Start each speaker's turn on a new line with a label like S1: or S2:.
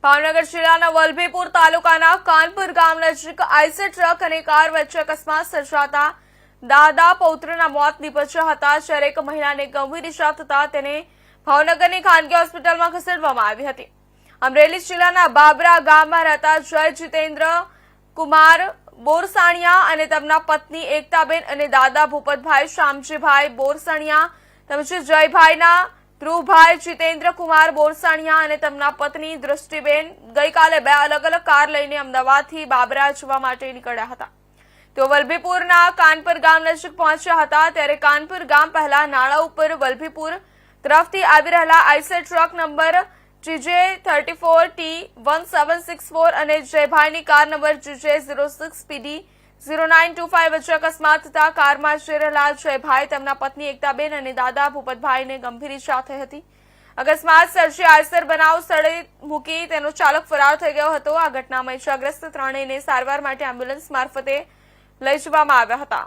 S1: ભાવનગર જિલ્લાના વલભીપુર તાલુકાના કાનપુર ગામ નજીક આઈસર ટ્રક અને કાર વચ્ચે અકસ્માત સર્જાતા દાદા પૌત્રના મોત નીપજ્યા હતા, જ્યારે એક મહિલાને ગંભીર ઇજા થતા તેને ભાવનગરની ખાનગી હોસ્પિટલમાં ખસેડવામાં આવી હતી। અમરેલી જિલ્લાના બાબરા ગામમાં રહેતા જય જીતેન્દ્ર કુમાર બોરસાણિયા અને તેમના પત્ની એકતાબેન અને દાદા ભૂપતભાઈ શામજીભાઈ બોરસાણિયા તેમજ જયભાઈના ધ્રુવભાઈ જીતેન્દ્ર કુમાર બોરસાણિયા અને તેમના પત્ની દૃષ્ટિબેન ગઈકાલે બે અલગ અલગ કાર લઈને અમદાવાદથી બાબરા જવા માટે નીકળ્યા હતા। તેઓ વલભીપુરના કાનપુર ગામ નજીક પહોંચ્યા હતા, ત્યારે કાનપુર ગામ પહેલા નાળા ઉપર વલભીપુર તરફથી આવી રહેલા આઈસર ટ્રક નંબર GJ34T1764 અને જયભાઈની કાર નંબર GJ06PD0925 વચ્ચે અકસ્માત થતા કારમાં જઈ રહેલા જયભાઈ, તેમના પત્ની એકતાબેન અને દાદા ભૂપતભાઈને ગંભીર ઇજા થઈ હતી। અકસ્માત સર્જી આઈસર બનાવ સ્થળે મૂકી તેનો ચાલક ફરાર થઈ ગયો હતો। આ ઘટનામાં ઇજાગ્રસ્ત ત્રણેયને સારવાર માટે એમ્બ્યુલન્સ મારફતે લઈ જવામાં આવ્યા હતા।